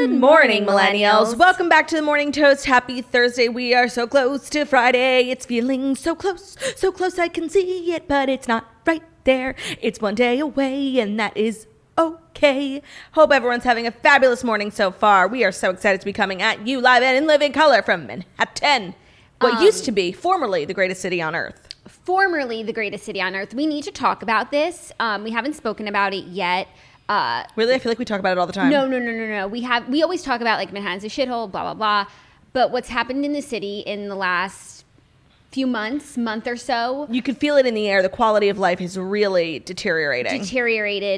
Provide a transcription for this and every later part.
Good morning, millennials. Welcome back to the Morning Toast. Happy Thursday. We are so close to Friday. It's feeling so close I can see it, but it's not right there. It's one day away, and that is okay. Hope everyone's having a fabulous morning so far. We are so excited to be coming at you live and in living color from Manhattan, what used to be formerly the greatest city on earth. Formerly the greatest city on earth. We need to talk about this. We haven't spoken about it yet. Really? I feel like we talk about it all the time. No. We always talk about like Manhattan's a shithole, blah, blah, blah. But what's happened in the city in the last few month or so. You could feel it in the air. The quality of life is really deteriorated.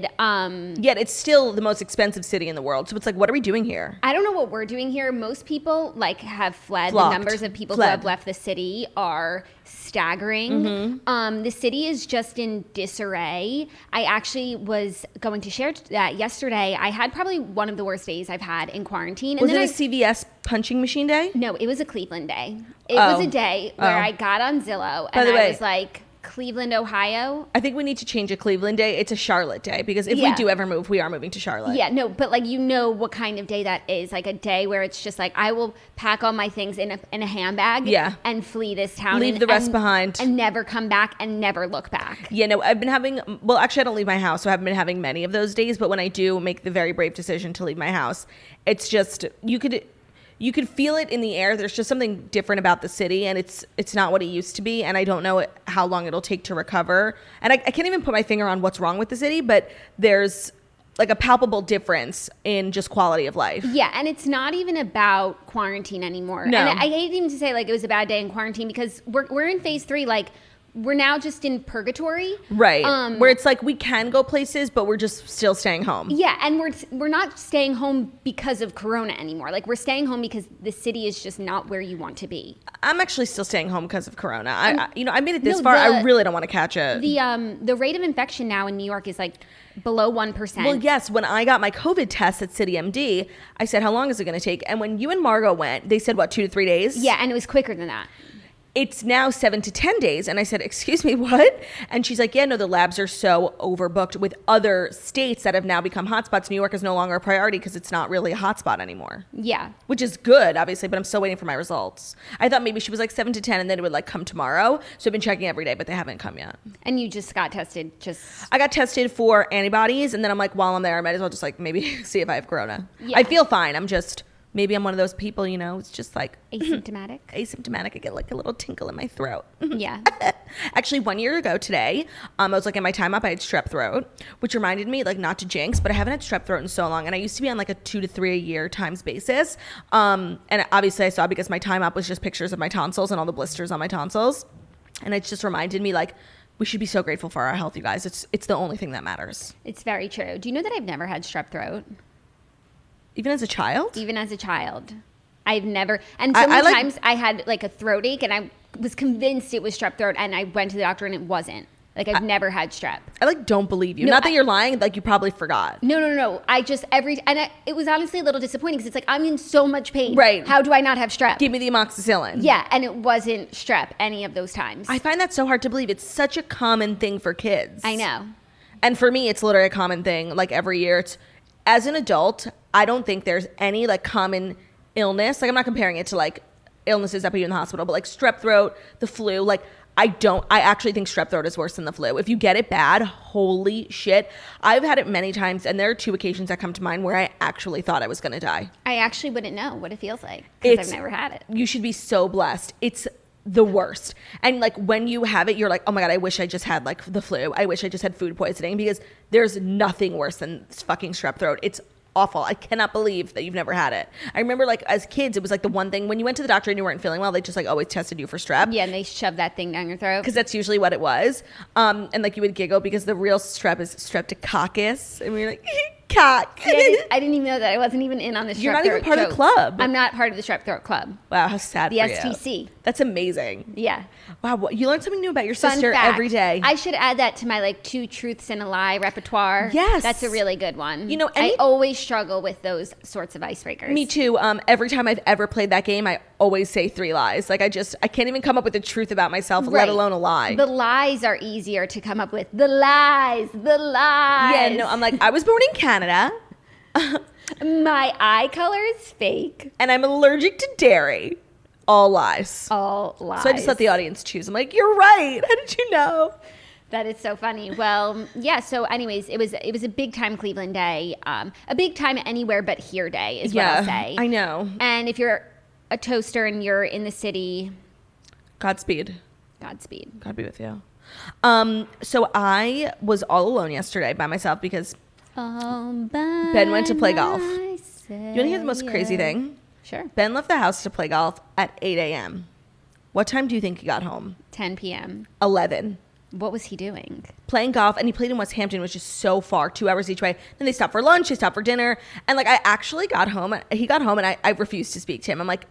Yet it's still the most expensive city in the world. So it's like, what are we doing here? I don't know what we're doing here. Most people like have fled. The numbers of people who have left the city are staggering. The city is just in disarray. I actually was going to share that yesterday. I had probably one of the worst days I've had in quarantine. Was it a CVS punching machine day? No, it was a Cleveland day. It was a day where I got on Zillow and I was like, Cleveland, Ohio. I think we need to change a Cleveland day. It's a Charlotte day, because if we do ever move, we are moving to Charlotte. Yeah, no, but like, you know what kind of day that is. Like a day where it's just like, I will pack all my things in a handbag and flee this town. Leave the rest behind. And never come back and never look back. Yeah, no, I've been having, well, actually I don't leave my house, so I haven't been having many of those days, but when I do make the very brave decision to leave my house, it's just, you could feel it in the air. There's just something different about the city, and it's not what it used to be, and I don't know how long it'll take to recover. And I can't even put my finger on what's wrong with the city, but there's like a palpable difference in just quality of life. Yeah, and it's not even about quarantine anymore. No. And I hate even to say like it was a bad day in quarantine, because we're in phase 3, like we're now just in purgatory. Right. Where it's like we can go places, but we're just still staying home. Yeah, and we're not staying home because of Corona anymore. Like, we're staying home because the city is just not where you want to be. I'm actually still staying home because of Corona. I made it this far. I really don't want to catch it. The rate of infection now in New York is like below 1%. Well, yes. When I got my COVID test at City MD, I said, how long is it going to take? And when you and Margot went, they said, what, 2 to 3 days? Yeah, and it was quicker than that. It's now 7 to 10 days. And I said, excuse me, what? And she's like, yeah, no, the labs are so overbooked with other states that have now become hotspots. New York is no longer a priority because it's not really a hotspot anymore. Yeah. Which is good, obviously, but I'm still waiting for my results. I thought maybe she was like 7 to 10 and then it would like come tomorrow. So I've been checking every day, but they haven't come yet. And you just got tested I got tested for antibodies, and then I'm like, while I'm there, I might as well just like maybe see if I have Corona. Yeah. I feel fine. Maybe I'm one of those people, it's just like asymptomatic. I get like a little tinkle in my throat. Yeah. Actually, 1 year ago today, I was like in my time up, I had strep throat, which reminded me like not to jinx, but I haven't had strep throat in so long. And I used to be on like a 2 to 3 a year times basis. And obviously I saw, because my time up was just pictures of my tonsils and all the blisters on my tonsils. And it just reminded me like, we should be so grateful for our health, you guys. It's the only thing that matters. It's very true. Do you know that I've never had strep throat? Even as a child? Even as a child. I've never, and so many times I had like a throat ache and I was convinced it was strep throat, and I went to the doctor and it wasn't. Like, I've never had strep. I like don't believe you. No, not that you're lying, like you probably forgot. No. I just it was honestly a little disappointing because it's like, I'm in so much pain. Right. How do I not have strep? Give me the amoxicillin. Yeah, and it wasn't strep any of those times. I find that so hard to believe. It's such a common thing for kids. I know. And for me, it's literally a common thing. Like every year, as an adult, I don't think there's any like common illness. Like, I'm not comparing it to like illnesses that put you in the hospital, but like strep throat, the flu, like I actually think strep throat is worse than the flu. If you get it bad, holy shit. I've had it many times, and there are 2 occasions that come to mind where I actually thought I was going to die. I actually wouldn't know what it feels like because I've never had it. You should be so blessed. It's the worst. And like when you have it, you're like, oh my God, I wish I just had like the flu. I wish I just had food poisoning, because there's nothing worse than fucking strep throat. It's awful. I cannot believe that you've never had it. I remember like as kids, it was like the one thing when you went to the doctor and you weren't feeling well, they just like always tested you for strep. Yeah, and they shoved that thing down your throat. Because that's usually what it was. And like you would giggle because the real strep is streptococcus. And we were like, cock. Yeah, I didn't even know that. I wasn't even in on the strep throat. You're not even part of the club. I'm not part of the strep throat club. Wow, how sad the for STC. You. That's amazing. Yeah. Wow, you learn something new about your sister every day. I should add that to my like 2 truths and a lie repertoire. Yes. That's a really good one. I always struggle with those sorts of icebreakers. Me too. Every time I've ever played that game, I always say 3 lies. Like I can't even come up with the truth about myself, let alone a lie. The lies are easier to come up with. The lies. Yeah, no, I'm like, I was born in Canada. My eye color is fake. And I'm allergic to dairy. All lies. All lies. So I just let the audience choose. I'm like, you're right. How did you know? That is so funny. Well, yeah. So, anyways, it was a big time Cleveland day, a big time anywhere but here day is what I'll say. I know. And if you're a toaster and you're in the city, Godspeed. God be with you. So I was all alone yesterday by myself because Ben went to play golf. You want to hear the most crazy thing? Sure. Ben left the house to play golf at 8 a.m. What time do you think he got home? 10 p.m. 11. What was he doing? Playing golf, and he played in West Hampton, which is so far, 2 hours each way. Then they stopped for lunch, they stopped for dinner. And like, I actually got home. He got home, and I refused to speak to him. I'm like,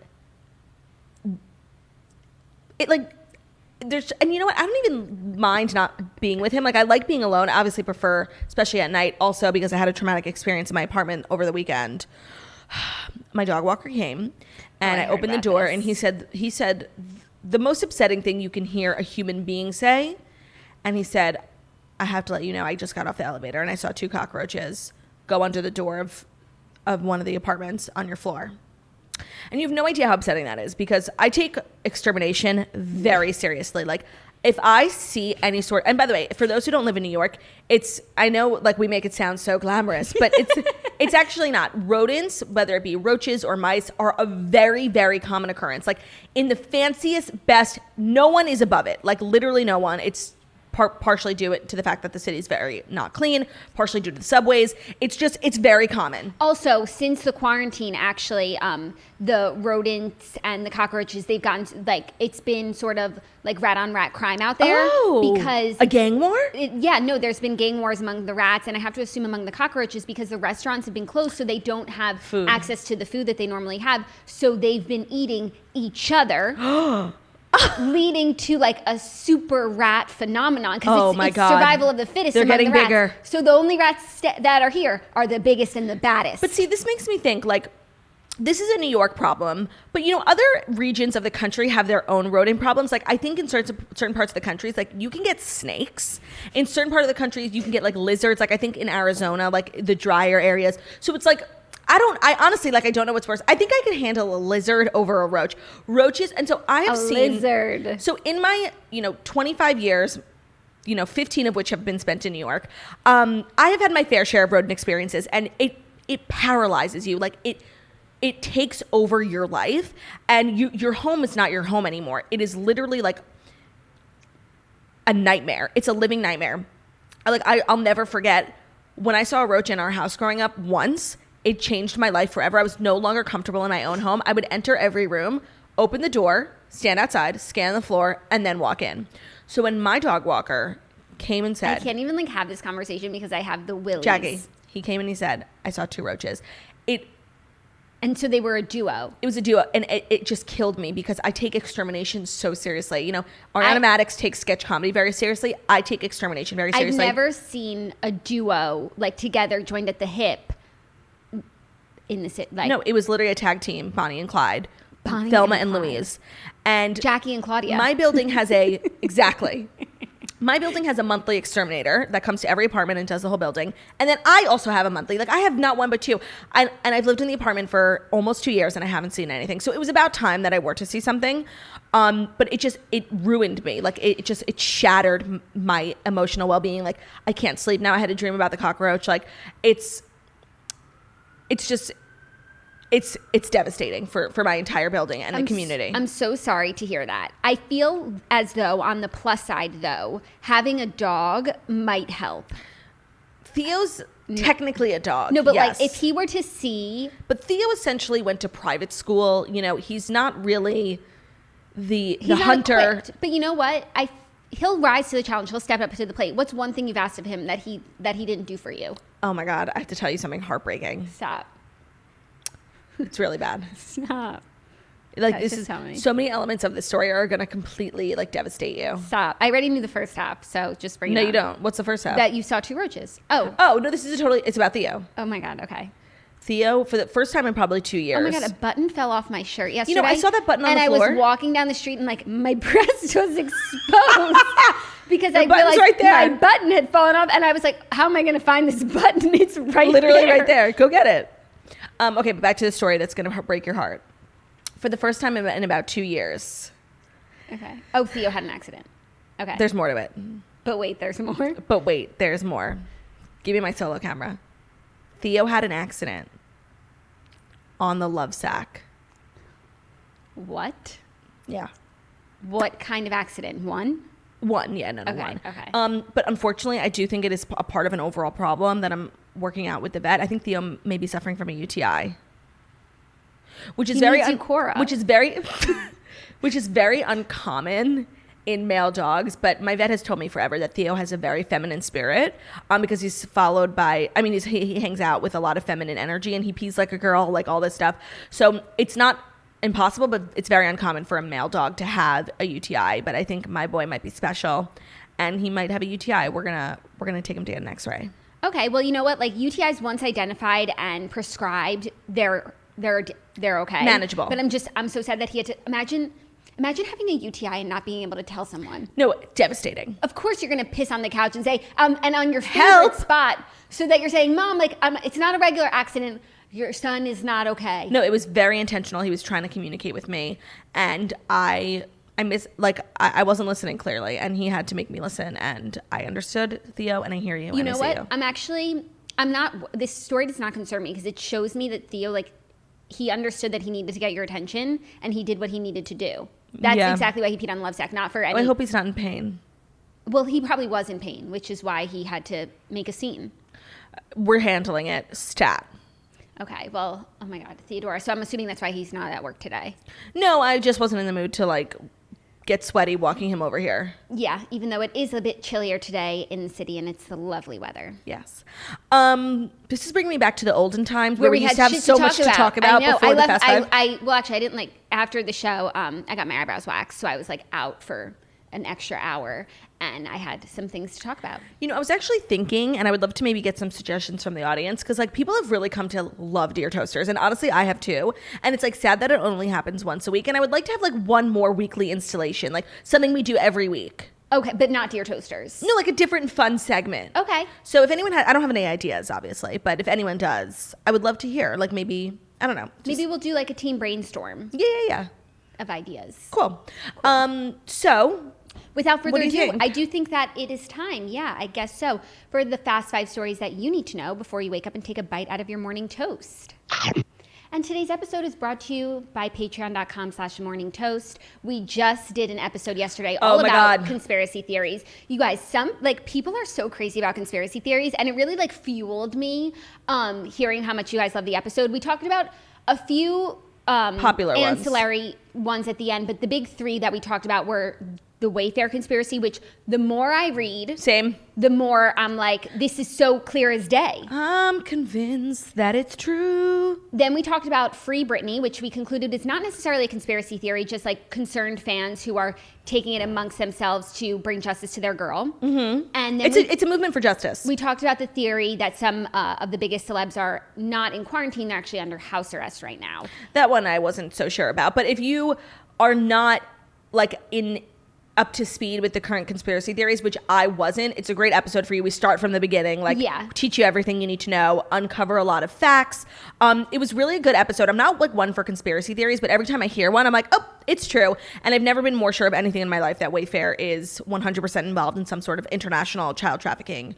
and you know what? I don't even mind not being with him. Like, I like being alone. I obviously prefer, especially at night, also because I had a traumatic experience in my apartment over the weekend. My dog walker came, and I opened the door, and he said the most upsetting thing you can hear a human being say. And he said, I have to let you know, I just got off the elevator and I saw 2 cockroaches go under the door of one of the apartments on your floor. And you have no idea how upsetting that is, because I take extermination very seriously. Like, if I see any sort, and by the way, for those who don't live in New York, I know like we make it sound so glamorous, but it's actually not. Rodents, whether it be roaches or mice, are a very, very common occurrence. Like, in the fanciest, best, no one is above it. Like, literally no one. It's partially due to the fact that the city is very not clean, partially due to the subways. It's very common. Also, since the quarantine, actually, the rodents and the cockroaches, they've gotten, like, it's been sort of like rat on rat crime out there. Oh, because a gang war? There's been gang wars among the rats, and I have to assume among the cockroaches, because the restaurants have been closed, so they don't have access to the food that they normally have. So they've been eating each other. Leading to like a super rat phenomenon, because it's survival of the fittest. They're getting bigger. So the only rats that are here are the biggest and the baddest. But see, this makes me think like this is a New York problem, but you know, other regions of the country have their own rodent problems. Like, I think in certain parts of the country, like, you can get snakes. In certain part of the country, you can get like lizards. Like, I think in Arizona, like the drier areas. So it's like, I honestly, like, I don't know what's worse. I think I could handle a lizard over a roach. Roaches, and so I have seen... lizard. So in my, 25 years, 15 of which have been spent in New York, I have had my fair share of rodent experiences, and it paralyzes you. Like, it takes over your life, and your home is not your home anymore. It is literally like a nightmare. It's a living nightmare. I'll never forget when I saw a roach in our house growing up once. It changed my life forever. I was no longer comfortable in my own home. I would enter every room, open the door, stand outside, scan the floor, and then walk in. So when my dog walker came and said... I can't even have this conversation because I have the willies. Jackie, he came and he said, I saw 2 roaches. And so they were a duo. It was a duo, and it just killed me because I take extermination so seriously. Ariana Madix takes sketch comedy very seriously. I take extermination very seriously. I've never seen a duo, like, together, joined at the hip. In the city, no, it was literally a tag team, Bonnie and Clyde, Thelma and Louise, and Jackie and Claudia. My building has exactly. My building has a monthly exterminator that comes to every apartment and does the whole building, and then I also have a monthly. Like, I have not one but 2, and I've lived in the apartment for almost 2 years and I haven't seen anything. So it was about time that I were to see something, but it ruined me. Like, it shattered my emotional well-being. Like, I can't sleep now. I had a dream about the cockroach. Like, it's devastating for my entire building and the community. I'm so sorry to hear that. I feel as though, on the plus side, though, having a dog might help. Theo's technically a dog. No, but yes. like, if he were to see... But Theo essentially went to private school. He's not really the hunter. Equipped. But you know what? He'll rise to the challenge. He'll step up to the plate. What's one thing you've asked of him that he didn't do for you? Oh my God, I have to tell you something heartbreaking. Stop. It's really bad. Stop. Like, this is so many elements of this story are going to completely like devastate you. Stop. I already knew the first half, so just bring it up. No, you don't. What's the first half? That you saw 2 roaches. Oh, no, this is it's about Theo. Oh my God. Okay. Theo, for the first time in probably 2 years. Oh my God, a button fell off my shirt yesterday. I saw that button on the And floor. I was walking down the street and like my breast was exposed because I realized right there. my button had fallen off, and I was like, how am I going to find this button? It's right literally there. right there. Go get it. Okay, but back to the story that's going to break your heart. For the first time in about 2 years. Okay. Oh, Theo had an accident. Okay. There's more to it. But wait, there's more? But wait, there's more. Give me my solo camera. Theo had an accident on the love sack. What? Yeah. What kind of accident? One, yeah, no, okay, one. Okay. But unfortunately, I do think it is a part of an overall problem that I'm working out with the vet. I think Theo may be suffering from a UTI, which is which is very uncommon in male dogs. But my vet has told me forever that Theo has a very feminine spirit, because he's followed by, I mean, he hangs out with a lot of feminine energy, and he pees like a girl, like all this stuff. So it's not impossible, but it's very uncommon for a male dog to have a UTI. But I think my boy might be special, and he might have a UTI. We're gonna take him to get an X-ray. Okay, well, you know what? Like, UTIs once identified and prescribed, they're okay, manageable. But I'm so sad that he had to imagine having a UTI and not being able to tell someone. No, devastating. Of course, you're gonna piss on the couch and say, and on your favorite spot, so that you're saying, Mom, like, it's not a regular accident. Your son is not okay. No, it was very intentional. He was trying to communicate with me, and I wasn't listening clearly, and he had to make me listen, and I understood, Theo, and I hear you. You know what? I'm not, this story does not concern me, because it shows me that Theo, like, he understood that he needed to get your attention, and he did what he needed to do. That's exactly why he peed on the love sack, not for any. Well, I hope he's not in pain. Well, he probably was in pain, which is why he had to make a scene. We're handling it. Stat. Okay, well, oh my God, Theodora. So I'm assuming that's why he's not at work today. No, I just wasn't in the mood to, like, get sweaty walking him over here. Yeah, even though it is a bit chillier today in the city, and it's the lovely weather. Yes. This is bringing me back to the olden times where we used to have so much to talk about before the Fast Five. Well, actually, I didn't, like, after the show, I got my eyebrows waxed, so I was, like, out for an extra hour, and I had some things to talk about. You know, I was actually thinking, and I would love to maybe get some suggestions from the audience, because, like, people have really come to love Dear Toasters, and honestly, I have too. And it's, like, sad that it only happens once a week, and I would like to have, like, one more weekly installation, like something we do every week. Okay, but not Dear Toasters. No, like a different fun segment. Okay. So if anyone I don't have any ideas, obviously, but if anyone does, I would love to hear. Like, maybe, I don't know. Maybe we'll do, like, a team brainstorm. Yeah. Of ideas. Cool. So without further ado, I do think that it is time, yeah, I guess so, for the Fast 5 stories that you need to know before you wake up and take a bite out of your morning toast. And today's episode is brought to you by patreon.com/morningtoast. We just did an episode yesterday all about conspiracy theories. You guys, people are so crazy about conspiracy theories, and it really, like, fueled me hearing how much you guys love the episode. We talked about a few popular ancillary ones at the end, but the big three that we talked about were the Wayfair conspiracy, which the more I read, the more I'm like, this is so clear as day. I'm convinced that it's true. Then we talked about Free Britney, which we concluded is not necessarily a conspiracy theory, just like concerned fans who are taking it amongst themselves to bring justice to their girl. Mm-hmm. And then it's a movement for justice. We talked about the theory that some of the biggest celebs are not in quarantine, they're actually under house arrest right now. That one I wasn't so sure about. But if you are not, like, up to speed with the current conspiracy theories, which I wasn't, it's a great episode for you. We start from the beginning, teach you everything you need to know, uncover a lot of facts. It was really a good episode. I'm not, like, one for conspiracy theories, but every time I hear one, I'm like, oh, it's true. And I've never been more sure of anything in my life that Wayfair is 100% involved in some sort of international child trafficking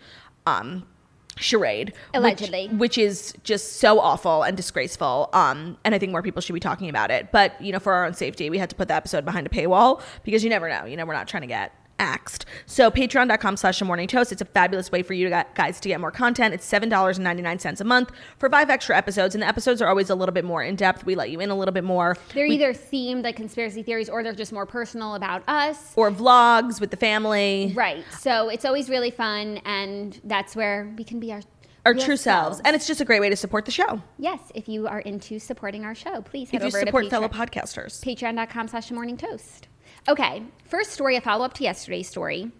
charade, allegedly, which is just so awful and disgraceful, and I think more people should be talking about it. But, you know, for our own safety, we had to put the episode behind a paywall, because you never know, we're not trying to get axed. So patreon.com/morningtoast. It's a fabulous way for you guys to get more content. It's $7.99 a month for 5 extra episodes, and the episodes are always a little bit more in depth. We let you in a little bit more. They're either themed like conspiracy theories, or they're just more personal about us, or vlogs with the family. Right. So it's always really fun, and that's where we can be our true selves. And it's just a great way to support the show. Yes, if you are into supporting our show, please head over to support fellow podcasters. Patreon.com/morningtoast. Okay, first story, a follow-up to yesterday's story.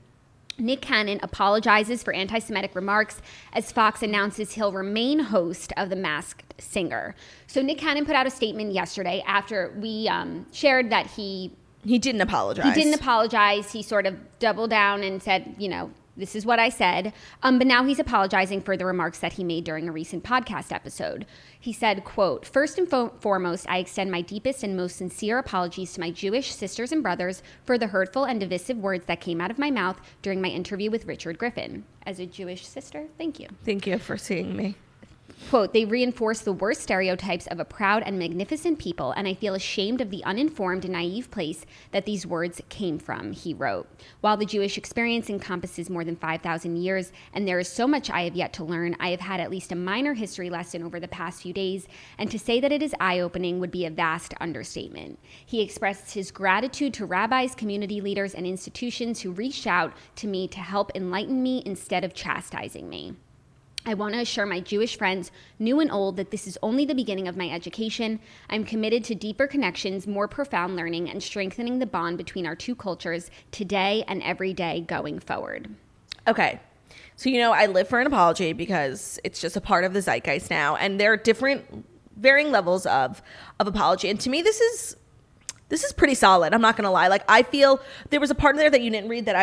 Nick Cannon apologizes for anti-Semitic remarks as Fox announces he'll remain host of The Masked Singer. So Nick Cannon put out a statement yesterday after we shared that he didn't apologize. He didn't apologize. He sort of doubled down and said, This is what I said. But now he's apologizing for the remarks that he made during a recent podcast episode. He said, quote, "First and foremost, I extend my deepest and most sincere apologies to my Jewish sisters and brothers for the hurtful and divisive words that came out of my mouth during my interview with Richard Griffin." As a Jewish sister, thank you. Thank you for seeing me. Quote, "They reinforce the worst stereotypes of a proud and magnificent people, and I feel ashamed of the uninformed and naive place that these words came from," he wrote. "While the Jewish experience encompasses more than 5,000 years, and there is so much I have yet to learn, I have had at least a minor history lesson over the past few days, and to say that it is eye-opening would be a vast understatement." He expressed his gratitude to rabbis, community leaders, and institutions who reached out to me to help enlighten me instead of chastising me. "I want to assure my Jewish friends, new and old, that this is only the beginning of my education. I'm committed to deeper connections, more profound learning, and strengthening the bond between our two cultures today and every day going forward." Okay. So, I live for an apology because it's just a part of the zeitgeist now. And there are different, varying levels of apology. And to me, this is pretty solid. I'm not going to lie. Like, I feel there was a part in there that you didn't read that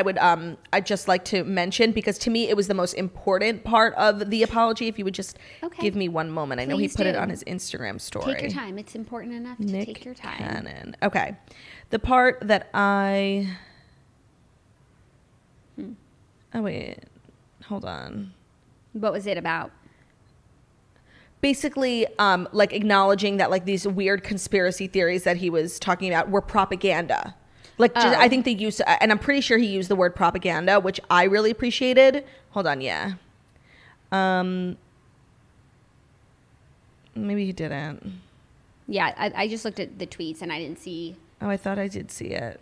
I'd just like to mention, because to me, it was the most important part of the apology. If you would just give me one moment. I know he put it on his Instagram story. Take your time. It's important enough to take your time. Cannon. Okay. The part that Oh, wait. Hold on. What was it about? Basically, like acknowledging that like these weird conspiracy theories that he was talking about were propaganda. Like, I think they used, and I'm pretty sure he used the word propaganda, which I really appreciated. Hold on, yeah. Maybe he didn't. Yeah, I just looked at the tweets and I didn't see. Oh, I thought I did see it.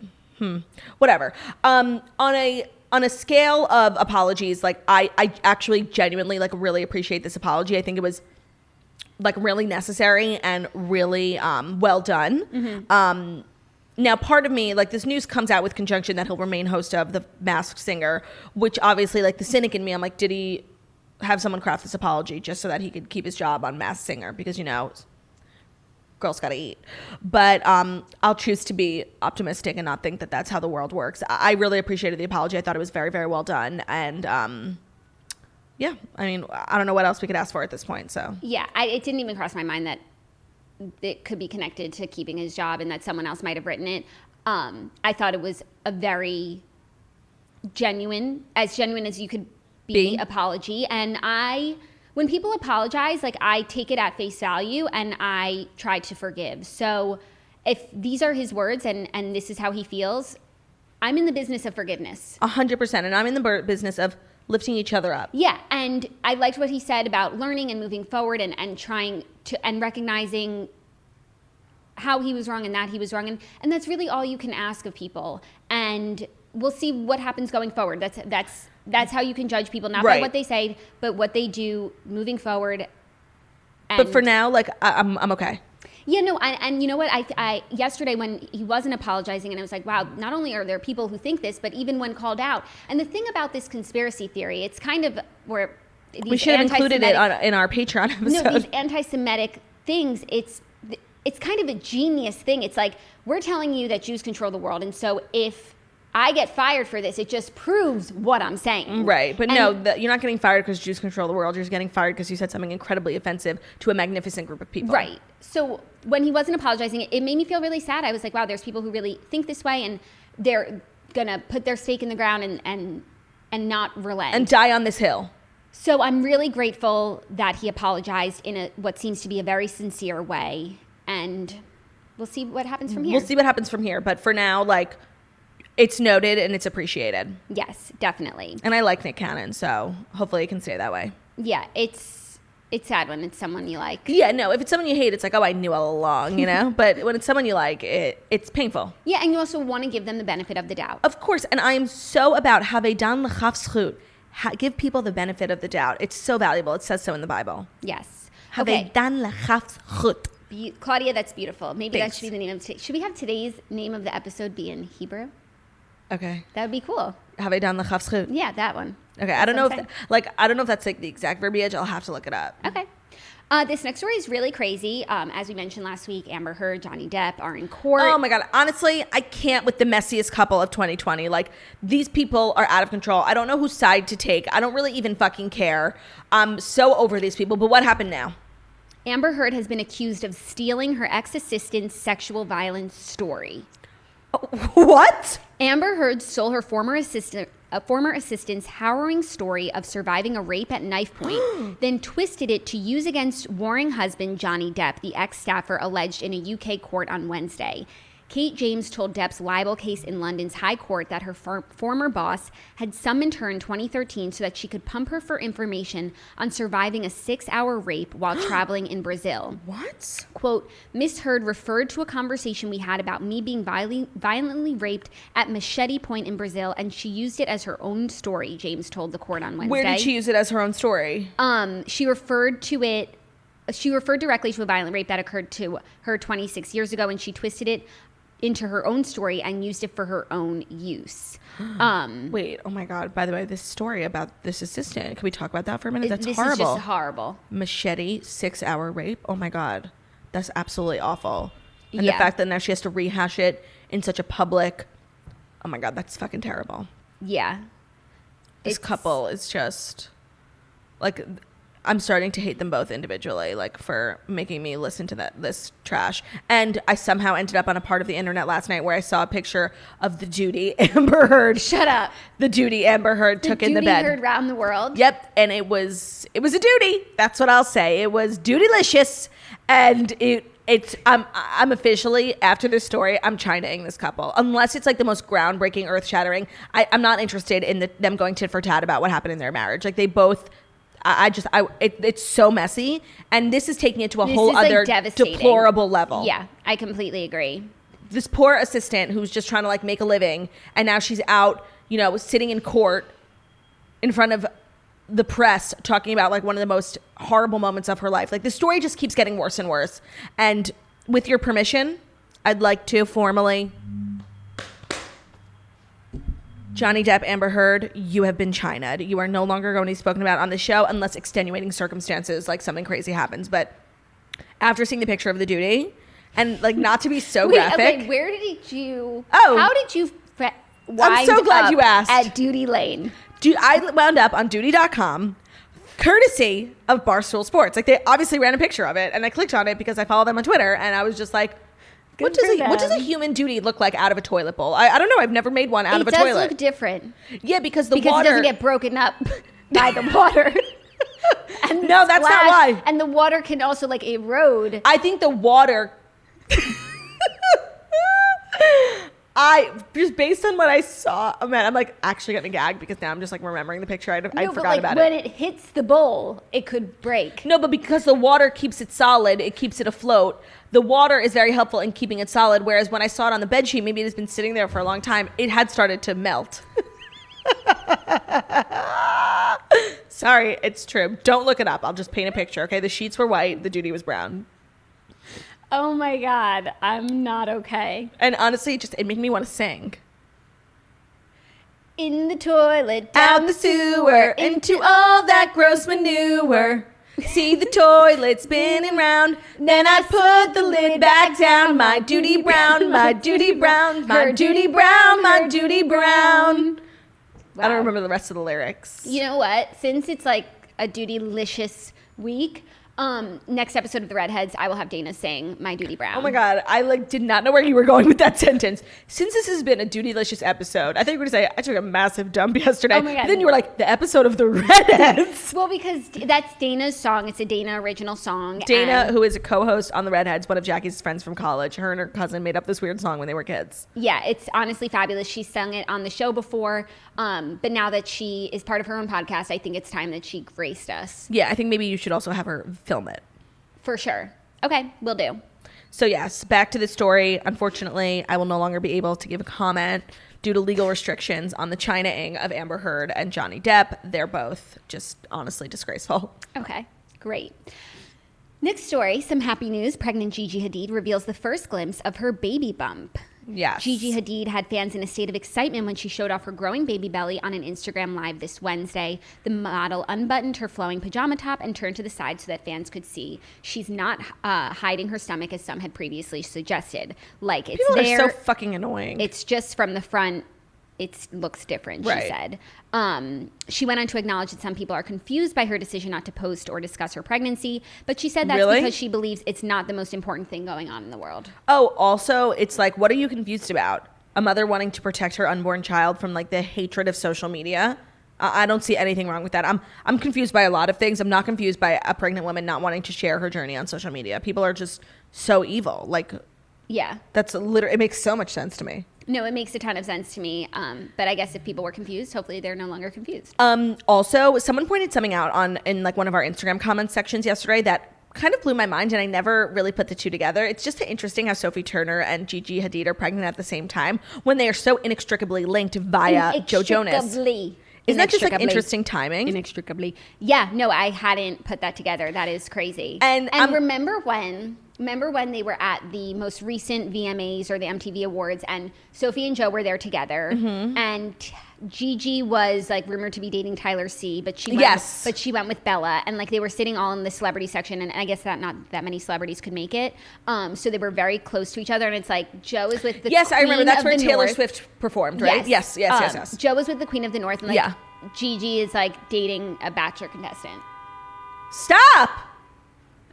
Whatever. On a scale of apologies, like I actually genuinely like really appreciate this apology. I think it was like really necessary and really well done. Mm-hmm. Now, part of me, like, this news comes out with conjunction that he'll remain host of The Masked Singer, which obviously, like, the cynic in me, I'm like, did he have someone craft this apology just so that he could keep his job on Masked Singer? Because, girls gotta eat. But I'll choose to be optimistic and not think that that's how the world works. I really appreciated the apology. I thought it was very, very well done. And yeah, I mean, I don't know what else we could ask for at this point. So yeah, it didn't even cross my mind that it could be connected to keeping his job and that someone else might have written it. I thought it was a very genuine as you could be apology. And when people apologize, like, I take it at face value and I try to forgive. So if these are his words and this is how he feels, I'm in the business of forgiveness. 100%. And I'm in the business of lifting each other up. Yeah. And I liked what he said about learning and moving forward and trying to, and recognizing how he was wrong and that he was wrong. And that's really all you can ask of people. And we'll see what happens going forward. That's how you can judge people, not by what they say, but what they do moving forward. But for now, like, I'm okay. Yeah, no, and you know what? I yesterday when he wasn't apologizing, and I was like, wow, not only are there people who think this, but even when called out. And the thing about this conspiracy theory, it's kind of where we should have included it in our Patreon episode. No, these anti-Semitic things, it's kind of a genius thing. It's like, we're telling you that Jews control the world, and so if I get fired for this, it just proves what I'm saying. Right. But you're not getting fired because Jews control the world. You're just getting fired because you said something incredibly offensive to a magnificent group of people. Right. So when he wasn't apologizing, it made me feel really sad. I was like, wow, there's people who really think this way, and they're going to put their stake in the ground and not relent. And die on this hill. So I'm really grateful that he apologized in what seems to be a very sincere way. And we'll see what happens from here. We'll see what happens from here. But for now, like, it's noted and it's appreciated. Yes, definitely. And I like Nick Cannon, so hopefully it can stay that way. Yeah, it's sad when it's someone you like. Yeah, no, if it's someone you hate, it's like, oh, I knew all along, But when it's someone you like, it's painful. Yeah, and you also want to give them the benefit of the doubt. Of course, and I am so about havedan l'chafschut. Give people the benefit of the doubt. It's so valuable. It says so in the Bible. Yes. Havedan l'chafschut. Claudia, that's beautiful. Maybe Thanks. That should be the name of today. Should we have today's name of the episode be in Hebrew? Okay. That would be cool. Havedan l'chafschut. Yeah, that one. Okay, I don't know if that's like the exact verbiage. I'll have to look it up. Okay. This next story is really crazy. As we mentioned last week, Amber Heard, Johnny Depp are in court. Oh my God. Honestly, I can't with the messiest couple of 2020. Like, these people are out of control. I don't know whose side to take. I don't really even fucking care. I'm so over these people. But what happened now? Amber Heard has been accused of stealing her ex-assistant's sexual violence story. What? Amber Heard stole her former assistant's harrowing story of surviving a rape at knife point, then twisted it to use against warring husband Johnny Depp, the ex-staffer alleged in a UK court on Wednesday. Kate James told Depp's libel case in London's High Court that her former boss had summoned her in 2013 so that she could pump her for information on surviving a 6-hour rape while traveling in Brazil. What? Quote, Miss Heard referred to a conversation we had about me being violently raped at Machete Point in Brazil, and she used it as her own story, James told the court on Wednesday. Where did she use it as her own story? She referred directly to a violent rape that occurred to her 26 years ago, and she twisted it into her own story and used it for her own use. Wait, oh my God. By the way, this story about this assistant, can we talk about that for a minute? That's this horrible. This is just horrible. Machete, 6-hour rape. Oh my God. That's absolutely awful. And the fact that now she has to rehash it in such a public, oh my God, that's fucking terrible. Yeah. This couple is just, like, I'm starting to hate them both individually, like, for making me listen to this trash. And I somehow ended up on a part of the internet last night where I saw a picture of the Duty Amber Heard. Shut up. The Duty Amber Heard took in the bed. The Duty Heard round the world. Yep, and it was a duty. That's what I'll say. It was Doodylicious, and I'm officially, after this story, I'm China-ing this couple. Unless it's like the most groundbreaking, earth-shattering. I'm not interested in them going tit for tat about what happened in their marriage. Like, they both. It's so messy, and this is taking it to a whole other deplorable level. Yeah, I completely agree. This poor assistant who's just trying to, like, make a living, and now she's out, sitting in court in front of the press talking about, like, one of the most horrible moments of her life. Like, the story just keeps getting worse and worse. And with your permission, I'd like to formally, Johnny Depp, Amber Heard, you have been China'd. You are no longer going to be spoken about on the show unless extenuating circumstances, like something crazy happens. But after seeing the picture of the Duty, and, like, not to be so graphic. Okay, where did you? Oh, how did you? I'm so glad you asked. At Duty Lane. I wound up on Duty.com, courtesy of Barstool Sports. Like, they obviously ran a picture of it, and I clicked on it because I follow them on Twitter, and I was just like, what does a human Duty look like out of a toilet bowl? I don't know. I've never made one out of a toilet. It does look different. Yeah, because the water... Because it doesn't get broken up by the water. And no, that's not why. And the water can also, like, erode. I think the water... just based on what I saw, oh man, I'm, like, actually getting gagged because now I'm just, like, remembering the picture. I forgot about it. When it hits the bowl, it could break. No, but because the water keeps it solid, it keeps it afloat. The water is very helpful in keeping it solid, whereas when I saw it on the bedsheet, maybe it has been sitting there for a long time, it had started to melt. Sorry, it's true. Don't look it up. I'll just paint a picture, okay? The sheets were white. The Duty was brown. Oh my God, I'm not okay. And honestly, it made me want to sing. In the toilet, down the sewer, into all that gross manure. See the toilet spinning round, then I put the lid back down. My Duty brown, my Duty brown, my Duty brown, my Duty brown. Wow. I don't remember the rest of the lyrics. You know what? Since it's like a Doodylicious week, next episode of The Redheads, I will have Dana sing My Duty Brown. Oh my God. I did not know where you were going with that sentence. Since this has been a Doodylicious episode, I think you were going to say, I took a massive dump yesterday. Oh my God. Then you were like, the episode of The Redheads. Well, because that's Dana's song. It's a Dana original song. Dana, who is a co-host on The Redheads, one of Jackie's friends from college, her and her cousin made up this weird song when they were kids. Yeah, it's honestly fabulous. She sung it on the show before, but now that she is part of her own podcast, I think it's time that she graced us. Yeah, I think maybe you should also have her film it. For sure. Okay, will do. So yes, back to the story. Unfortunately, I will no longer be able to give a comment due to legal restrictions on the China-ing of Amber Heard and Johnny Depp. They're both just honestly disgraceful. Okay, great. Next story, some happy news. Pregnant Gigi Hadid reveals the first glimpse of her baby bump. Yes. Gigi Hadid had fans in a state of excitement when she showed off her growing baby belly on an Instagram Live this Wednesday. The model unbuttoned her flowing pajama top and turned to the side so that fans could see. She's not hiding her stomach as some had previously suggested. Like, it's People there. are so fucking annoying. It's just from the front. It looks different, she said. She went on to acknowledge that some people are confused by her decision not to post or discuss her pregnancy, but she said that's because she believes it's not the most important thing going on in the world. Oh, also, it's like, what are you confused about? A mother wanting to protect her unborn child from like the hatred of social media? I don't see anything wrong with that. I'm confused by a lot of things. I'm not confused by a pregnant woman not wanting to share her journey on social media. People are just so evil. Like, yeah, that's literally, it makes so much sense to me. No, it makes a ton of sense to me. But I guess if people were confused, hopefully they're no longer confused. Also, someone pointed something out in like one of our Instagram comments sections yesterday that kind of blew my mind, and I never really put the two together. It's just interesting how Sophie Turner and Gigi Hadid are pregnant at the same time when they are so inextricably linked via Joe Jonas. Isn't that just like interesting timing? Inextricably. Yeah, no, I hadn't put that together. That is crazy. And remember when they were at the most recent VMAs or the MTV Awards, and Sophie and Joe were there together, and Gigi was like rumored to be dating Tyler C, but she went with Bella, and like they were sitting all in the celebrity section, and I guess that not that many celebrities could make it. So they were very close to each other, and it's like Joe is with the Yes, Queen I remember that's of where the Taylor North. Swift performed, right? Yes. Joe was with the Queen of the North, and like Gigi is like dating a Bachelor contestant. Stop.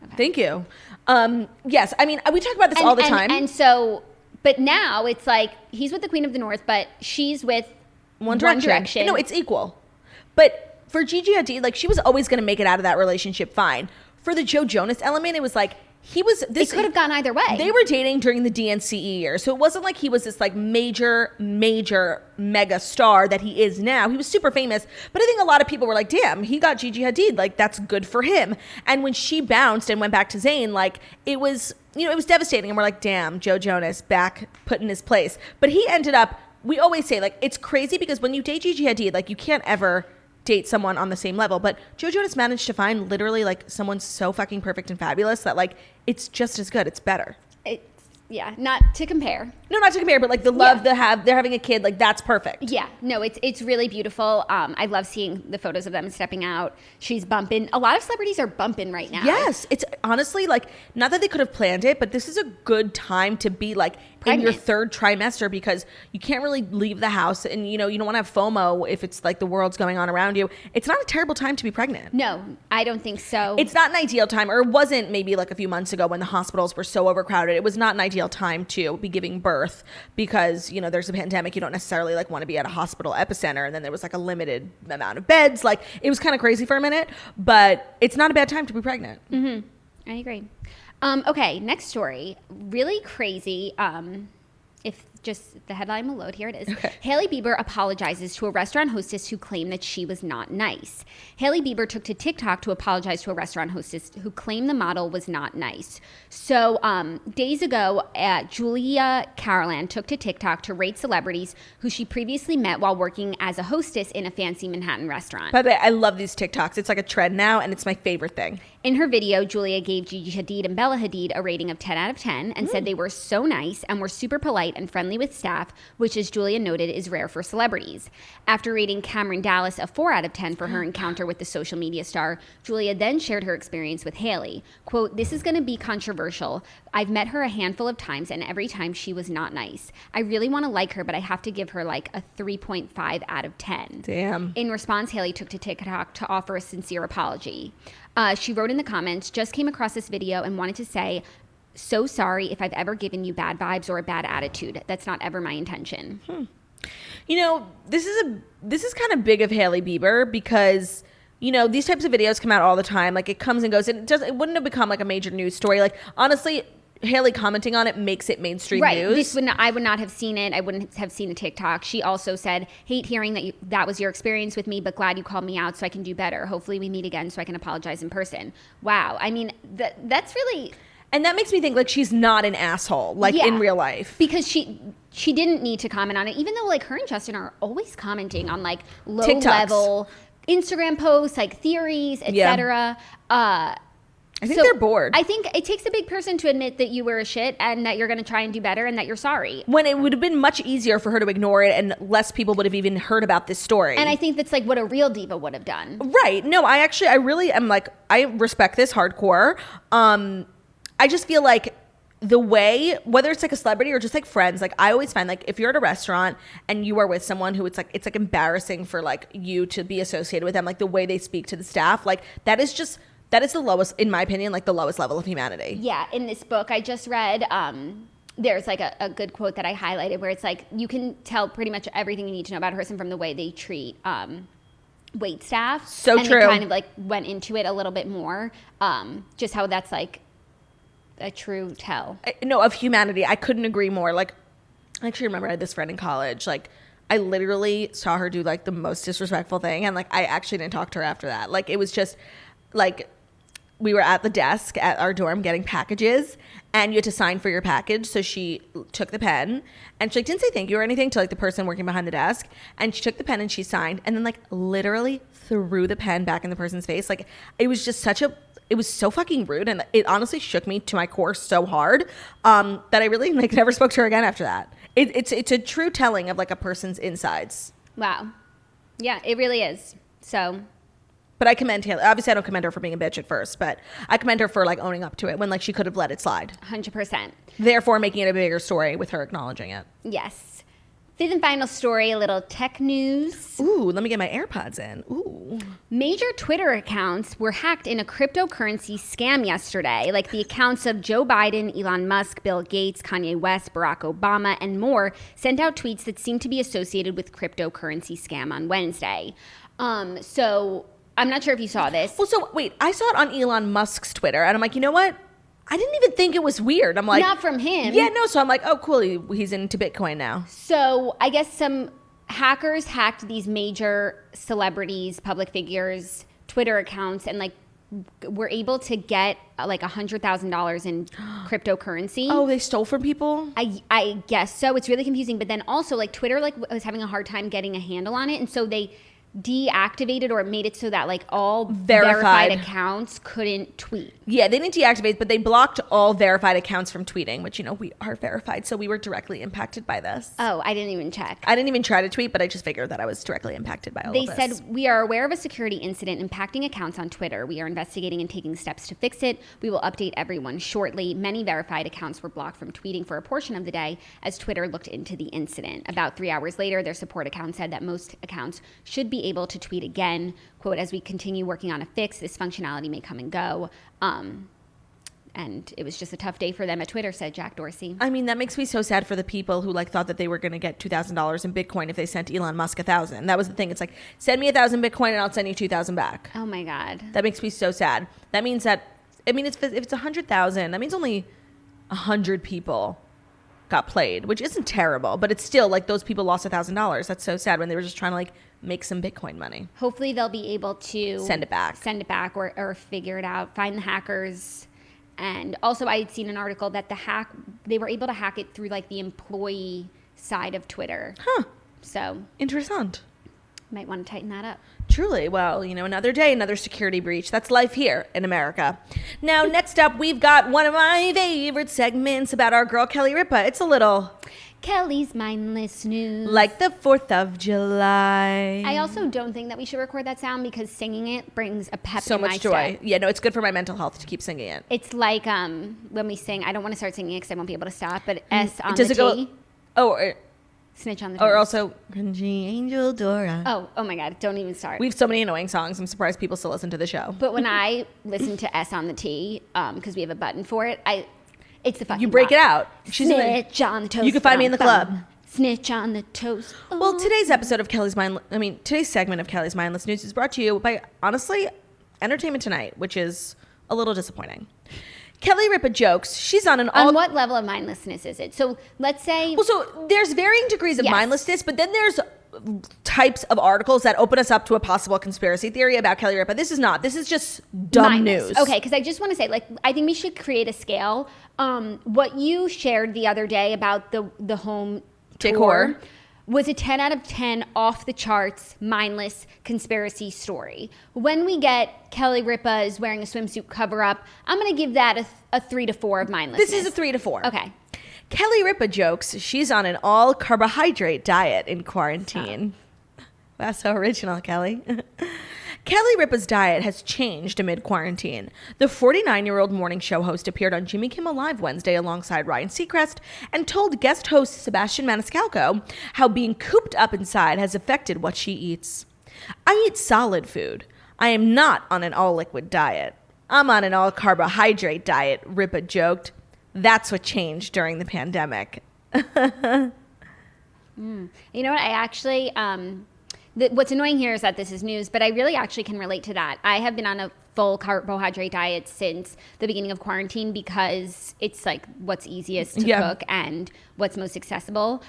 Okay. Thank you. Yes, I mean, we talk about this all the time. And so, but now it's like he's with the Queen of the North, but she's with One Direction. No, it's equal. But for Gigi Hadid, like, she was always going to make it out of that relationship fine. For the Joe Jonas element, it was like, it could have gone either way. They were dating during the DNCE year. So it wasn't like he was this like major mega star that he is now. He was super famous. But I think a lot of people were like, damn, he got Gigi Hadid. Like, that's good for him. And when she bounced and went back to Zayn, like, it was, it was devastating. And we're like, damn, Joe Jonas back put in his place. But he ended up, we always say, like, it's crazy because when you date Gigi Hadid, like, you can't ever date someone on the same level, but Joe Jonas managed to find literally like someone so fucking perfect and fabulous that like it's just as good, it's better. Not to compare. No, not to compare, but like the love they're having a kid, like that's perfect. Yeah, no, it's really beautiful. I love seeing the photos of them stepping out. She's bumping. A lot of celebrities are bumping right now. Yes, it's honestly like, not that they could have planned it, but this is a good time to be like pregnant in your third trimester because you can't really leave the house and you don't want to have FOMO if it's like the world's going on around you. It's not a terrible time to be pregnant. No, I don't think so. It's not an ideal time, or it wasn't maybe like a few months ago when the hospitals were so overcrowded. It was not an ideal time to be giving birth because there's a pandemic. You don't necessarily like want to be at a hospital epicenter, and then there was like a limited amount of beds. Like, it was kind of crazy for a minute, but it's not a bad time to be pregnant. I agree. Okay, next story. Really crazy. If just the headline will load, here it is. Okay. Hailey Bieber apologizes to a restaurant hostess who claimed that she was not nice. Hailey Bieber took to TikTok to apologize to a restaurant hostess who claimed the model was not nice. So days ago, Julia Carolan took to TikTok to rate celebrities who she previously met while working as a hostess in a fancy Manhattan restaurant. By the way, I love these TikToks. It's like a trend now, and it's my favorite thing. In her video, Julia gave Gigi Hadid and Bella Hadid a rating of 10 out of 10 and said they were so nice and were super polite and friendly with staff, which, as Julia noted, is rare for celebrities. After rating Cameron Dallas a 4 out of 10 for her encounter with the social media star, Julia then shared her experience with Hailey. Quote, "This is going to be controversial. I've met her a handful of times, and every time she was not nice. I really want to like her, but I have to give her like a 3.5 out of 10. Damn. In response, Hailey took to TikTok to offer a sincere apology. She wrote in the comments, "Just came across this video and wanted to say, so sorry if I've ever given you bad vibes or a bad attitude. That's not ever my intention." This is kind of big of Hailey Bieber because these types of videos come out all the time. Like, it comes and goes. It wouldn't have become like a major news story. Like, honestly, Hailey commenting on it makes it mainstream news. I would not have seen it. I wouldn't have seen the TikTok. She also said, "Hate hearing that was your experience with me, but glad you called me out so I can do better. Hopefully we meet again so I can apologize in person." Wow. I mean, that's really... And that makes me think like she's not an asshole, like in real life. Because she didn't need to comment on it, even though like her and Justin are always commenting on like low level Instagram posts, like theories, etc. I think they're bored. I think it takes a big person to admit that you were a shit and that you're going to try and do better and that you're sorry. When it would have been much easier for her to ignore it and less people would have even heard about this story. And I think that's like what a real diva would have done. Right. No, I really am like, I respect this hardcore. I just feel like the way, whether it's like a celebrity or just like friends, like I always find like if you're at a restaurant and you are with someone who it's like embarrassing for like you to be associated with them, like the way they speak to the staff, like that is the lowest, in my opinion, like the lowest level of humanity. Yeah. In this book I just read, there's like a good quote that I highlighted where it's like, you can tell pretty much everything you need to know about a person from the way they treat wait staff. So and true. They kind of like went into it a little bit more, just how that's like a true tell. No, of humanity. I couldn't agree more. Like, I actually remember I had this friend in college. Like, I literally saw her do like the most disrespectful thing, and like I actually didn't talk to her after that. Like, it was just like we were at the desk at our dorm getting packages, and you had to sign for your package. So she took the pen and she like didn't say thank you or anything to like the person working behind the desk, and she took the pen and she signed, and then like literally threw the pen back in the person's face. Like, it was just it was so fucking rude, and it honestly shook me to my core so hard that I really like never spoke to her again after that. It's a true telling of like a person's insides. Wow. Yeah, it really is. So. But I commend Hailey. Obviously, I don't commend her for being a bitch at first, but I commend her for like owning up to it when like she could have let it slide. 100%. Therefore, making it a bigger story with her acknowledging it. Yes. Fifth and final story, a little tech news. Ooh, let me get my AirPods in. Ooh. Major Twitter accounts were hacked in a cryptocurrency scam yesterday, like the accounts of Joe Biden, Elon Musk, Bill Gates, Kanye West, Barack Obama, and more sent out tweets that seemed to be associated with cryptocurrency scam on Wednesday. So I'm not sure if you saw this. Well, so wait, I saw it on Elon Musk's Twitter, and I'm like, you know what? I didn't even think it was weird. I'm like, not from him. Yeah, no. So I'm like, oh, cool. He's into Bitcoin now. So I guess some hackers hacked these major celebrities, public figures, Twitter accounts, and like were able to get like $100,000 in cryptocurrency. Oh, they stole from people? I guess so. It's really confusing. But then also like Twitter like was having a hard time getting a handle on it, and so they deactivated or made it so that like all verified accounts couldn't tweet. Yeah, they didn't deactivate, but they blocked all verified accounts from tweeting, which, you know, we are verified, so we were directly impacted by this. Oh, I didn't even check. I didn't even try to tweet, but I just figured that I was directly impacted by all of this. They said, we are aware of a security incident impacting accounts on Twitter. We are investigating and taking steps to fix it. We will update everyone shortly. Many verified accounts were blocked from tweeting for a portion of the day as Twitter looked into the incident. About 3 hours later, their support account said that most accounts should be able to tweet again. Quote, as we continue working on a fix, this functionality may come and go. And it was just a tough day for them at Twitter, said Jack Dorsey. I mean, that makes me so sad for the people who like thought that they were going to get $2,000 in Bitcoin if they sent Elon Musk 1,000. That was the thing. It's like, send me 1,000 Bitcoin and I'll send you 2,000 back. Oh my God. That makes me so sad. That means that, I mean, if it's 100,000, that means only 100 people got played, which isn't terrible, but it's still like those people lost $1,000. That's so sad when they were just trying to like make some Bitcoin money. Hopefully they'll be able to send it back or figure it out, find the hackers. And also I had seen an article that they were able to hack it through like the employee side of Twitter. Huh. So interessant. Might want to tighten that up. Truly. Well, you know, another day, another security breach. That's life here in America. Now, next up, we've got one of my favorite segments about our girl, Kelly Ripa. It's a little... Kelly's Mindless News. Like the 4th of July. I also don't think that we should record that sound because singing it brings a pep so in my much joy. step. Yeah, no, it's good for my mental health to keep singing it. It's like when we sing, I don't want to start singing it because I won't be able to stop, but S on Does the it go, T. Oh, Snitch on the or toes. also Cringy Angel Dora. Oh my God, don't even start. We have so many annoying songs. I'm surprised people still listen to the show. But when I listen to S on the T, because we have a button for it, it's the fucking You break it out. Snitch on the toes. You can find me in the club. Snitch on the toes. Oh. Well, today's segment of Kelly's Mindless News is brought to you by, honestly, Entertainment Tonight, which is a little disappointing. Kelly Ripa jokes. She's on On what level of mindlessness is it? So let's say... Well, so there's varying degrees of mindlessness, but then there's types of articles that open us up to a possible conspiracy theory about Kelly Ripa. This is not. This is just dumb news. Okay, because I just want to say, like, I think we should create a scale. What you shared the other day about the home decor. was a 10 out of 10 off the charts, mindless conspiracy story. When we get Kelly Ripa is wearing a swimsuit cover up, I'm going to give that a 3 to 4 of mindlessness. This is a 3 to 4. Okay. Kelly Ripa jokes she's on an all carbohydrate diet in quarantine. That's so original, Kelly. Kelly Ripa's diet has changed amid quarantine. The 49-year-old morning show host appeared on Jimmy Kimmel Live Wednesday alongside Ryan Seacrest and told guest host Sebastian Maniscalco how being cooped up inside has affected what she eats. I eat solid food. I am not on an all-liquid diet. I'm on an all-carbohydrate diet, Ripa joked. That's what changed during the pandemic. You know what? I actually... what's annoying here is that this is news, but I really actually can relate to that. I have been on a full carbohydrate diet since the beginning of quarantine because it's like what's easiest to cook and what's most accessible.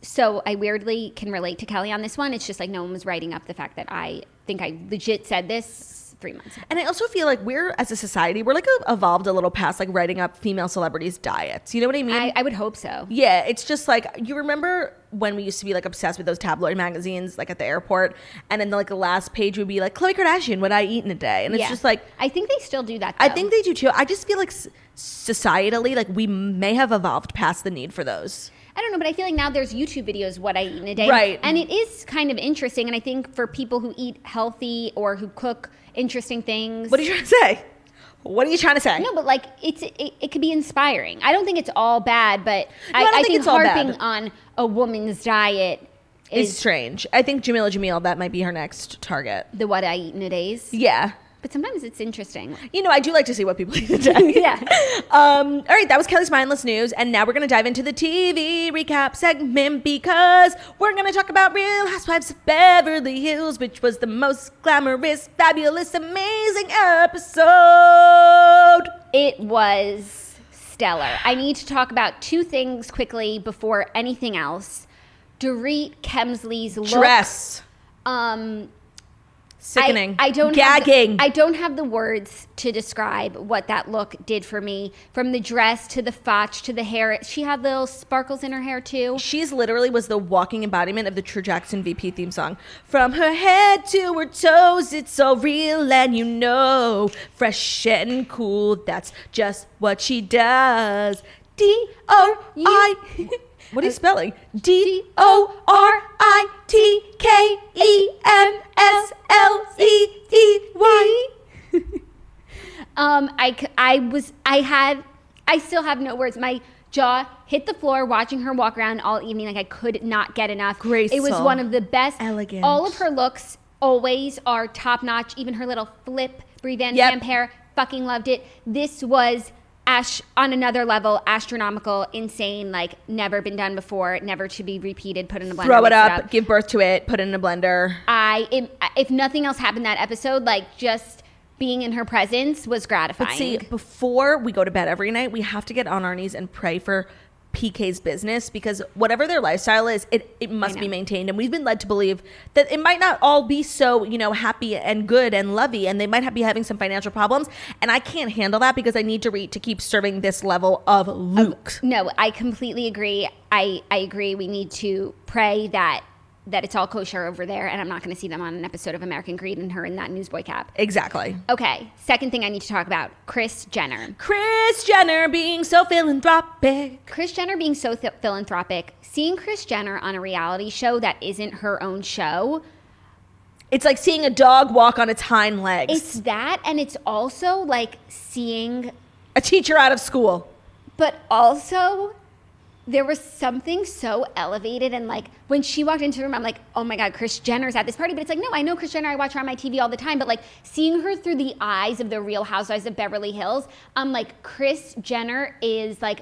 So I weirdly can relate to Kelly on this one. It's just like no one was writing up the fact that I think I legit said this 3 months ago. And I also feel like we're, as a society, we're like evolved a little past like writing up female celebrities' diets. You know what I mean? I would hope so. Yeah, it's just like, you remember when we used to be like obsessed with those tabloid magazines like at the airport, and then like the last page would be like Khloe Kardashian, what I eat in a day, and it's just like, I think they still do that though. I think they do too. I just feel like societally, like we may have evolved past the need for those. I don't know, but I feel like now there's YouTube videos, what I eat in a day. Right. And it is kind of interesting. And I think for people who eat healthy or who cook interesting things. What are you trying to say? What are you trying to say? No, but like it could be inspiring. I don't think it's all bad, but I think harping on a woman's diet is strange. I think Jamila Jamil, that might be her next target. The what I eat in a days. Yeah. But sometimes it's interesting. You know, I do like to see what people eat today. Yeah. All right, that was Kelly's Mindless News. And now we're going to dive into the TV recap segment because we're going to talk about Real Housewives of Beverly Hills, which was the most glamorous, fabulous, amazing episode. It was stellar. I need to talk about 2 things quickly before anything else. Dorit Kemsley's look. Dress. Sickening. I don't gagging. I don't have the words to describe what that look did for me. From the dress to the fotch to the hair. She had little sparkles in her hair too. She's literally was the walking embodiment of the True Jackson VP theme song. From her head to her toes, it's all real and you know. Fresh and cool, that's just what she does. D-O-I... What are you spelling? D-O-R-I-T-K-E-M-S-L-E-E-Y. I still have no words. My jaw hit the floor watching her walk around all evening. Like I could not get enough. Graceful. It was one of the best. Elegant. All of her looks always are top notch. Even her little flip Brie Van Camp hair. Fucking loved it. This was on another level, astronomical, insane, like never been done before, never to be repeated, put in a blender. Throw it up, give birth to it, put it in a blender. If nothing else happened that episode, like just being in her presence was gratifying. But see, before we go to bed every night, we have to get on our knees and pray for PK's business, because whatever their lifestyle is, it must be maintained. And we've been led to believe that it might not all be so, happy and good and lovey, and they might be having some financial problems. And I can't handle that because I need to keep serving this level of Luke. No, I completely agree. I agree. We need to pray that it's all kosher over there, and I'm not going to see them on an episode of American Greed and her in that newsboy cap. Exactly. Okay, second thing I need to talk about, Kris Jenner. Kris Jenner being so philanthropic. Kris Jenner being so philanthropic. Seeing Kris Jenner on a reality show that isn't her own show. It's like seeing a dog walk on its hind legs. It's that, and it's also like seeing a teacher out of school. But also, there was something so elevated, and like when she walked into the room, I'm like, oh my God, Kris Jenner's at this party. But it's like, no, I know Kris Jenner. I watch her on my TV all the time. But like seeing her through the eyes of the Real Housewives of Beverly Hills, I'm like, Kris Jenner is like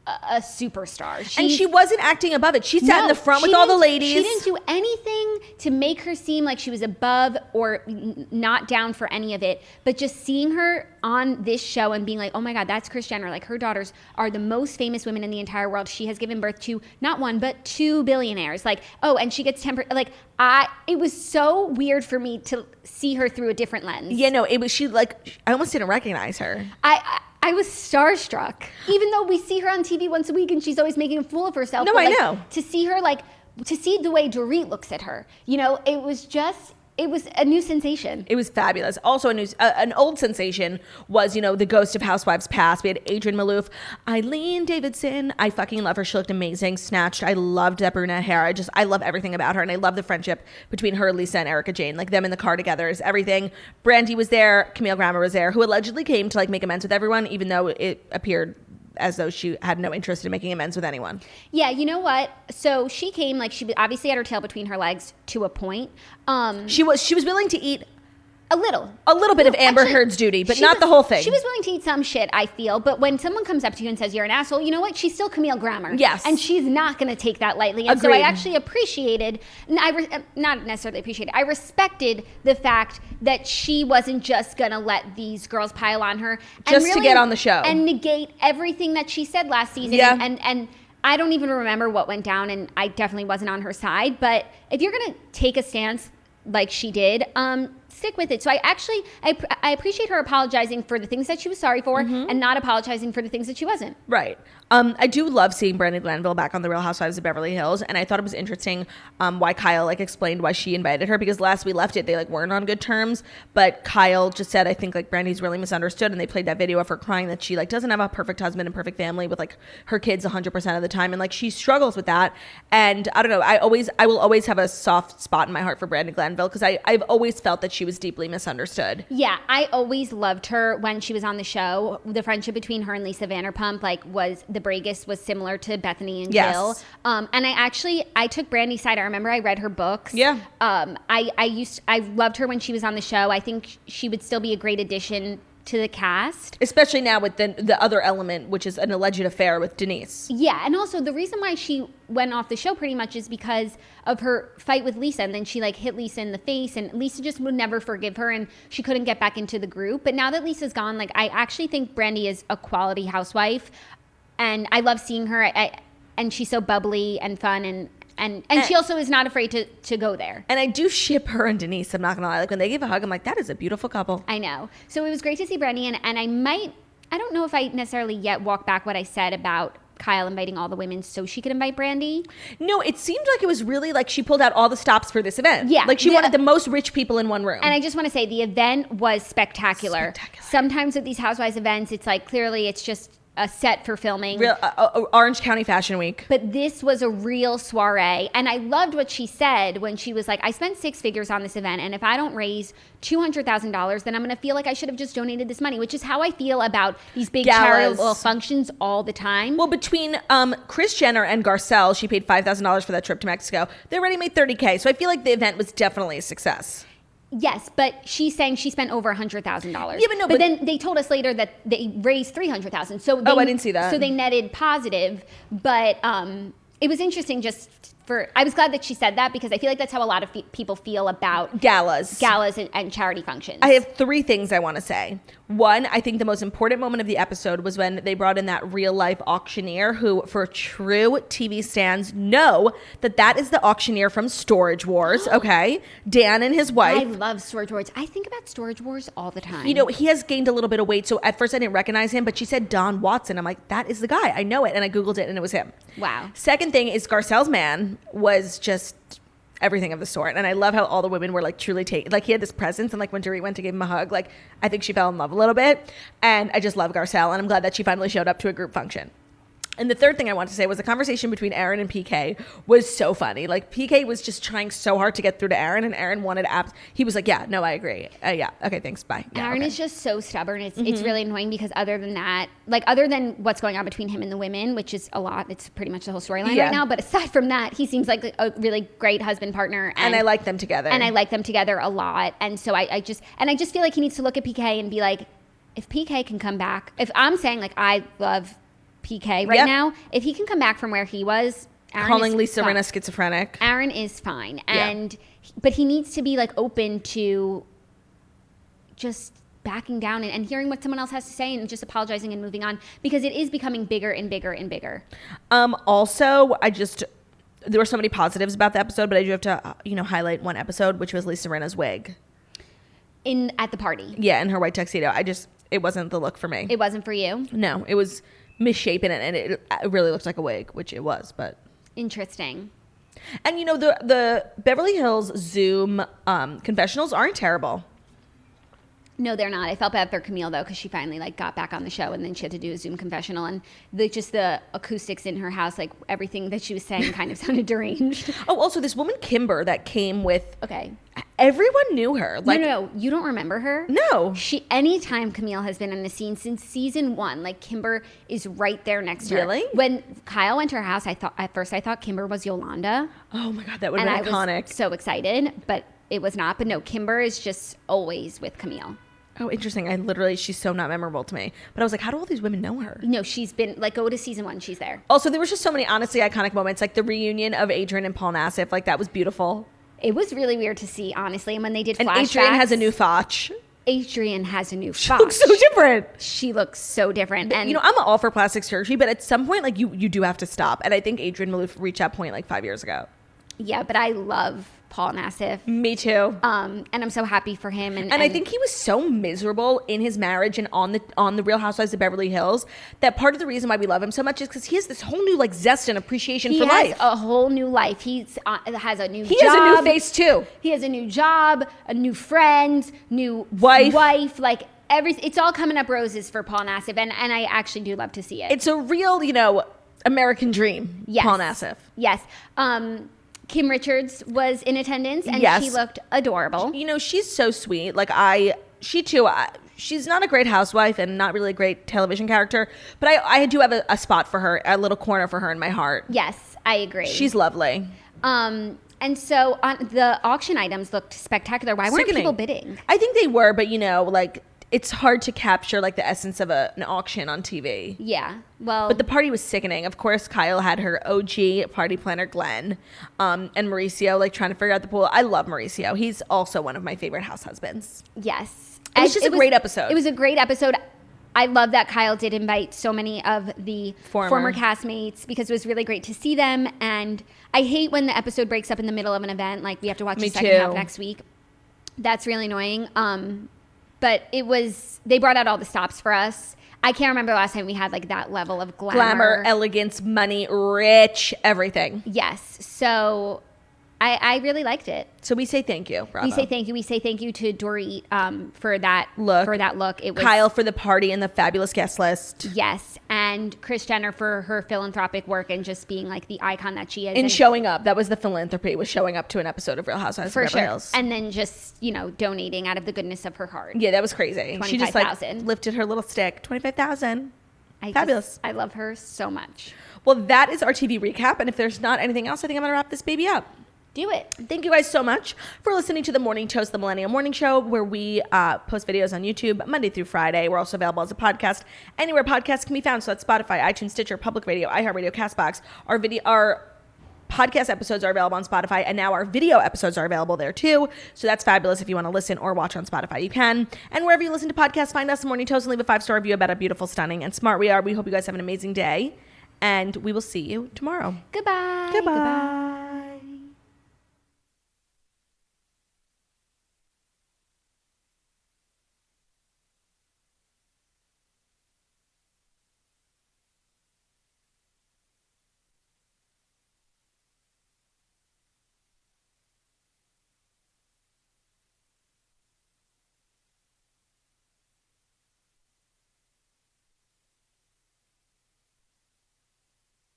a superstar. And she wasn't acting above it. She sat in the front with all the ladies. She didn't do anything to make her seem like she was above or not down for any of it. But just seeing her on this show and being like, oh my God, that's Kris Jenner. Like her daughters are the most famous women in the entire world. She has given birth to not one, but 2 billionaires. Like, oh, and she gets it was so weird for me to see her through a different lens. Yeah, no, it was, I almost didn't recognize her. I I was starstruck. Even though we see her on TV once a week and she's always making a fool of herself. No, I know. To see her, to see the way Dorit looks at her, it was just... It was a new sensation. It was fabulous. Also, an old sensation was, the ghost of Housewives past. We had Adrienne Maloof, Eileen Davidson. I fucking love her. She looked amazing. Snatched. I loved that brunette hair. I love everything about her. And I love the friendship between her, Lisa, and Erica Jane. Like, them in the car together is everything. Brandy was there. Camille Grammer was there, who allegedly came to, make amends with everyone, even though it appeared as though she had no interest in making amends with anyone. Yeah, you know what? So she came, she obviously had her tail between her legs to a point. She was willing to eat a little bit of Amber Heard's duty, but not the whole thing. She was willing to eat some shit, I feel. But when someone comes up to you and says you're an asshole, you know what? She's still Camille Grammer. Yes. And she's not going to take that lightly. And Agreed. so I actually appreciated, not necessarily appreciated, I respected the fact that she wasn't just going to let these girls pile on her. Just to get on the show. And negate everything that she said last season. Yeah. And I don't even remember what went down, and I definitely wasn't on her side. But if you're going to take a stance like she did, stick with it. So I appreciate her apologizing for the things that she was sorry for and not apologizing for the things that she wasn't. Right. I do love seeing Brandy Glanville back on The Real Housewives of Beverly Hills, and I thought it was interesting why Kyle explained why she invited her, because last we left it, they weren't on good terms, but Kyle just said, I think Brandy's really misunderstood, and they played that video of her crying that she doesn't have a perfect husband and perfect family with her kids 100% of the time, and she struggles with that. And I don't know, I will always have a soft spot in my heart for Brandy Glanville, because I've always felt that she was deeply misunderstood. Yeah, I always loved her when she was on the show. The friendship between her and Lisa Vanderpump was the Bragus was similar to Bethany and Jill. And I took Brandy's side. I remember I read her books. Yeah. I loved her when she was on the show. I think she would still be a great addition to the cast, especially now with the other element, which is an alleged affair with Denise. Yeah, and also the reason why she went off the show pretty much is because of her fight with Lisa, and then she hit Lisa in the face, and Lisa just would never forgive her, and she couldn't get back into the group. But now that Lisa's gone, I actually think Brandy is a quality housewife, and I love seeing her. And she's so bubbly and fun, and she also is not afraid to go there. And I do ship her and Denise, I'm not gonna lie. When they gave a hug, I'm that is a beautiful couple. I know. So it was great to see Brandy, and I don't know if I necessarily yet walk back what I said about Kyle inviting all the women so she could invite Brandy. No, it seemed like it was really she pulled out all the stops for this event. Yeah. She wanted the most rich people in one room. And I just want to say the event was spectacular. Sometimes with these Housewives events, it's clearly it's just a set for filming. Real Orange County Fashion Week. But this was a real soiree. And I loved what she said when she was I spent 6 figures on this event, and if I don't raise $200,000, then I'm going to feel like I should have just donated this money, which is how I feel about these big charitable functions all the time. Well, between Kris Jenner and Garcelle, she paid $5,000 for that trip to Mexico. They already made $30K. So I feel like the event was definitely a success. Yes, but she's saying she spent over $100,000. Yeah, but then they told us later that they raised $300,000. So I didn't see that. So they netted positive, but it was interesting just I was glad that she said that, because I feel like that's how a lot of people feel about galas and charity functions. I have 3 things I want to say. One, I think the most important moment of the episode was when they brought in that real life auctioneer who, for true TV stans, know that is the auctioneer from Storage Wars. Okay, Dan and his wife. I love Storage Wars. I think about Storage Wars all the time. He has gained a little bit of weight, so at first I didn't recognize him, but she said Don Watson. I'm that is the guy. I know it, and I googled it, and it was him. Wow. Second thing is Garcelle's man was just everything of the sort, and I love how all the women were truly taken. He had this presence, and when Dorit went to give him a hug, I think she fell in love a little bit, and I just love Garcelle, and I'm glad that she finally showed up to a group function. And the third thing I want to say was the conversation between Aaron and PK was so funny. PK was just trying so hard to get through to Aaron, and Aaron wanted he was yeah, no, I agree. Yeah, okay, thanks, bye. Yeah, Aaron is just so stubborn. It's really annoying, because other than that, other than what's going on between him and the women, which is a lot, it's pretty much the whole storyline right now. But aside from that, he seems like a really great husband partner. And I like them together. And I like them together a lot. And so I just feel like he needs to look at PK and be if PK can come back, if I'm saying I love PK right now, if he can come back from where he was, Aaron calling Lisa Rinna schizophrenic, Aaron is fine, but he needs to be open to just backing down and hearing what someone else has to say and just apologizing and moving on, because it is becoming bigger and bigger and bigger. Also, there were so many positives about the episode, but I do have to highlight one episode, which was Lisa Rinna's wig at the party. Yeah, in her white tuxedo. it wasn't the look for me. It wasn't for you? No, it was misshapen and it really looked like a wig, which it was, but. Interesting. And you know, the Beverly Hills Zoom confessionals aren't terrible. No, they're not. I felt bad for Camille though, because she finally like got back on the show, and then she had to do a Zoom confessional, and just the acoustics in her house, like everything that she was saying, kind of sounded deranged. Oh, also this woman Kimber that came with. Okay. Everyone knew her. Like, no, you don't remember her? No. Anytime Camille has been in the scene since season 1, like Kimber is right there next to her. Really? When Kyle went to her house, at first I thought Kimber was Yolanda. Oh my God, that would have been iconic. I was so excited, but it was not. But no, Kimber is just always with Camille. Oh, interesting. She's so not memorable to me. But I was like, how do all these women know her? No, she's been, like, go to season 1, she's there. Also, there was just so many honestly iconic moments, like the reunion of Adrian and Paul Nassif. Like, that was beautiful. It was really weird to see, honestly. And when they did flashbacks. And Adrian has a new fotch. Adrian has a new She looks so different. She looks so different. And you know, I'm all for plastic surgery, but at some point, like, you do have to stop. And I think Adrian Malouf reached that point like 5 years ago. Yeah, but I love Paul Nassif. Me too. And I'm so happy for him. And I think he was so miserable in his marriage and on the Real Housewives of Beverly Hills that part of the reason why we love him so much is because he has this whole new like zest and appreciation for life. He has a whole new life. He has a new job. He has a new face too. He has a new job, a new friend, new wife. Like everything. It's all coming up roses for Paul Nassif, and I actually do love to see it. It's a real, you know, American dream. Yes. Paul Nassif. Yes. Kim Richards was in attendance, and she looked adorable. You know, she's so sweet. Like, she's not a great housewife and not really a great television character, but I do have a spot for her, a little corner for her in my heart. Yes, I agree. She's lovely. And so the auction items looked spectacular. Why weren't people bidding? I think they were, but you know, like, it's hard to capture like the essence of an auction on TV. Yeah, well, but the party was sickening. Of course, Kyle had her OG party planner Glenn, and Mauricio like trying to figure out the pool. I love Mauricio. He's also one of my favorite house husbands. Yes, it was just a great episode. It was a great episode. I love that Kyle did invite so many of the former castmates because it was really great to see them. And I hate when the episode breaks up in the middle of an event. Like we have to watch the second half next week. That's really annoying. But they brought out all the stops for us. I can't remember the last time we had like that level of glamour, elegance, money, rich, everything. Yes. So I really liked it. So we say thank you. Bravo. We say thank you. We say thank you to Dorit for that look. It was Kyle for the party and the fabulous guest list. Yes, and Kris Jenner for her philanthropic work and just being like the icon that she is. And showing up. That was the philanthropy, was showing up to an episode of Real Housewives of Beverly Hills. And then just, donating out of the goodness of her heart. Yeah, that was crazy. She just like lifted her little stick. 25,000. Fabulous. I love her so much. Well, that is our TV recap. And if there's not anything else, I think I'm going to wrap this baby up. Do it. Thank you guys so much for listening to the Morning Toast, the Millennial Morning Show, where we post videos on YouTube Monday through Friday. We're also available as a podcast anywhere podcasts can be found. So that's Spotify, iTunes, Stitcher, Public Radio, iHeartRadio, CastBox. Our podcast episodes are available on Spotify, and now our video episodes are available there too. So that's fabulous. If you want to listen or watch on Spotify, you can. And wherever you listen to podcasts, find us, the Morning Toast, and leave a 5-star review about how beautiful, stunning, and smart we are. We hope you guys have an amazing day, and we will see you tomorrow. Goodbye. Goodbye.